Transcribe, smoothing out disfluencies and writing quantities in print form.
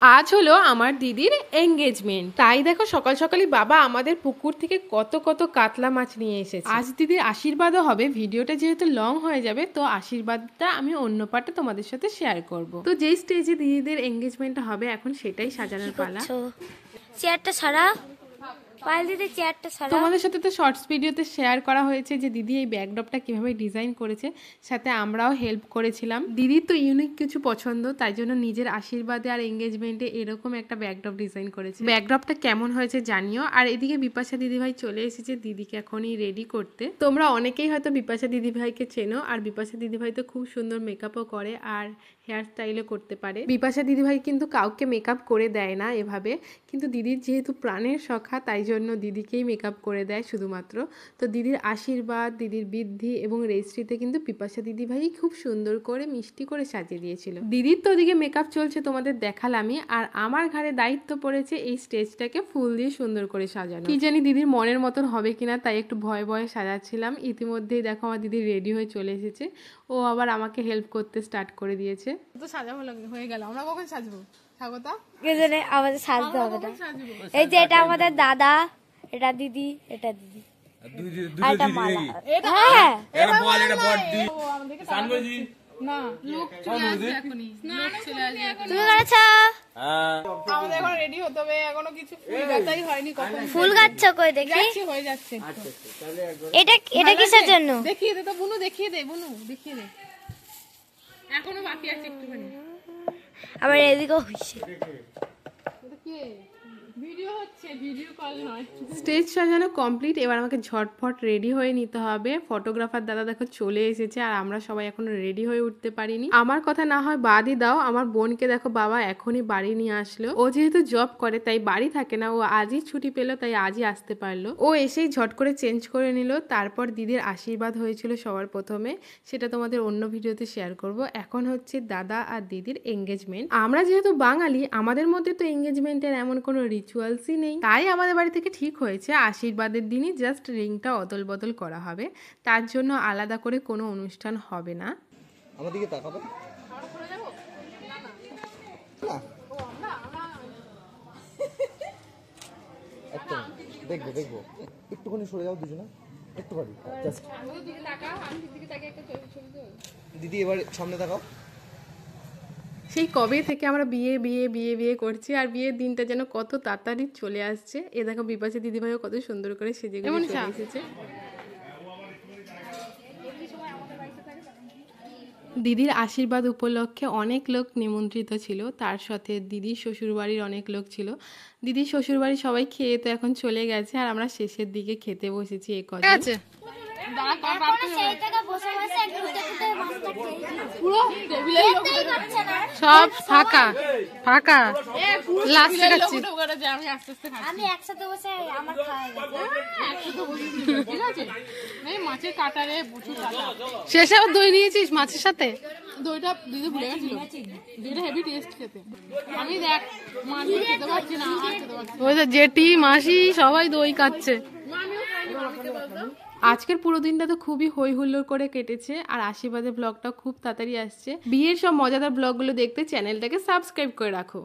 আজ হলো আমার দিদির এঙ্গেজমেন্ট, তাই দেখো সকাল সকালই বাবা আমাদের পুকুর থেকে কত কত কাতলা মাছ নিয়ে এসেছে। আজ দিদির আশীর্বাদও হবে। ভিডিওটা যেহেতু লং হয়ে যাবে, তো আশীর্বাদটা আমি অন্য পার্টে তোমাদের সাথে শেয়ার করব। তো যেই স্টেজে দিদিদের এঙ্গেজমেন্টটা হবে এখন সেটাই সাজানোর পালা। চেয়ারটা সারা তোমাদের সাথে তো শর্টস ভিডিওতে শেয়ার করা হয়েছে যে দিদি এই ব্যাকড্রপটা কিভাবে ডিজাইন করেছে, সাথে আমরাও হেল্প করেছিলাম। দিদির তো ইউনিক কিছু পছন্দ, তাই জন্য নিজের আশীর্বাদে আর এঙ্গেজমেন্টে এরকম একটা ব্যাকড্রপ ডিজাইন করেছে। ব্যাকড্রপটা কেমন হয়েছে জানিও। আর এদিকে বিপাশা দিদিভাই চলে এসেছে দিদিকে এখনই রেডি করতে। তোমরা অনেকেই হয়তো বিপাশা দিদিভাইকে চেনো, আর বিপাশা দিদিভাই তো খুব সুন্দর মেকআপও করে আর হেয়ার স্টাইলও করতে পারে। বিপাশা দিদিভাই কিন্তু কাউকে মেকআপ করে দেয় না এভাবে, কিন্তু দিদির যেহেতু প্রাণের সখা তাই জন্য দিদিকেই মেকআপ করে দেয় শুধুমাত্র। তো দিদির আশীর্বাদ, দিদির বৃদ্ধি এবং রেজিস্ট্রিতে কিন্তু বিপাশা দিদিভাই খুব সুন্দর করে মিষ্টি করে সাজিয়ে দিয়েছিল। দিদির তো ওদিকে মেকআপ চলছে তোমাদের দেখালামই, আর আমার ঘাড়ে দায়িত্ব পড়েছে এই স্টেজটাকে ফুল দিয়ে সুন্দর করে সাজানো। কি জানি দিদির মনের মতন হবে কিনা, তাই একটু ভয়ে ভয়ে সাজাচ্ছিলাম। ইতিমধ্যেই দেখো আমার দিদি রেডি হয়ে চলে এসেছে, ও আবার আমাকে হেল্প করতে স্টার্ট করে দিয়েছে। তো সাজাবো হয়ে গেল, আমরা কখন সাজবো? আমাদের সাজতে হবে না। এই যে এটা আমাদের দাদা, এটা দিদি, এটা দিদি, এটা মালা। হ্যাঁ তুমি করেছো? আমাদের এখন রেডি হতে হবে, এখনো কিছু ফুল গাছাই হয়নি। ফুল গাছ কই দেখি? হয়ে যাচ্ছে। এটা এটা কিসের জন্য? দেখিয়ে দে তো বুনু, দেখিয়ে দে বুনু, দেখিয়ে দে। এখনো বাকি আছে একটুখানি। আমার এদিকেও হইছে। স্টেজ সাজানো কমপ্লিট। এবার আমাকে ঝটফট রেডি হয়ে নিতে হবে। ফটোগ্রাফার দাদা দেখো চলে এসেছে, আর আমরা সবাই এখনো রেডি হয়ে উঠতে পারিনি। আমার কথা না হয় বাদই দাও, আমার বোনকে দেখো বাবা এখনই বাড়ি নিয়ে আসলো। ও যেহেতু জব করে তাই বাড়ি থাকে না, ও আজই ছুটি পেলো তাই আজই আসতে পারলো। ও এসেই ঝট করে চেঞ্জ করে নিল। তারপর দিদির আশীর্বাদ হয়েছিল সবার প্রথমে, সেটা তোমাদের অন্য ভিডিওতে শেয়ার করব। এখন হচ্ছে দাদা আর দিদির এঙ্গেজমেন্ট। আমরা যেহেতু বাঙালি, আমাদের মধ্যে তো এঙ্গেজমেন্টের এমন কোনো রিচুয়ালসই নেই, তাই আমাদের বাড়ি থেকে ঠিক হয়েছে আশীর্বাদের দিনই জাস্ট রিংটা অদল বদল করা হবে। তার জন্য আলাদা করে কোনো অনুষ্ঠান হবে না। আমাদেরকে তাকাবো দেখবো দেখবো, একটুখানি সরে যাও দুজনে, একটুখানি জাস্ট। দিদি এবার সামনে তাকাও। সেই কবে থেকে আমরা বিয়ে বিয়ে বিয়ে বিয়ে করছি, আর বিয়ের দিনটা যেন কত তাড়াতাড়ি চলে আসছে। এ দেখো বিপাশা দিদিভাইও কত সুন্দর করে সেজে গুজে চলে এসেছে। দিদির আশীর্বাদ উপলক্ষে অনেক লোক নিমন্ত্রিত ছিল, তার সাথে দিদির শ্বশুরবাড়ির অনেক লোক ছিল। দিদির শ্বশুরবাড়ির সবাই খেয়ে তো এখন চলে গেছে, আর আমরা শেষের দিকে খেতে বসেছি। এ কথা সব ফাঁকা ফাঁকা। মাছের কাটারে শেষে আবার দই নিয়েছিস মাছের সাথে? দইটা দিদি ভুলে গেছিল, দইটা হেভি টেস্ট খেতে। আমি দেখ মাছ খেতে পারছি না, ওই যে জেঠি মাসি সবাই দই খাচ্ছে। আজকের পুরো দিনটা তো খুবই হই হুল্লোড় করে কেটেছে, আর আশীর্বাদের ব্লগটা খুব তাড়াতাড়ি আসছে। বিয়ের সব মজাদার ব্লগগুলো দেখতে চ্যানেলটাকে সাবস্ক্রাইব করে রাখো।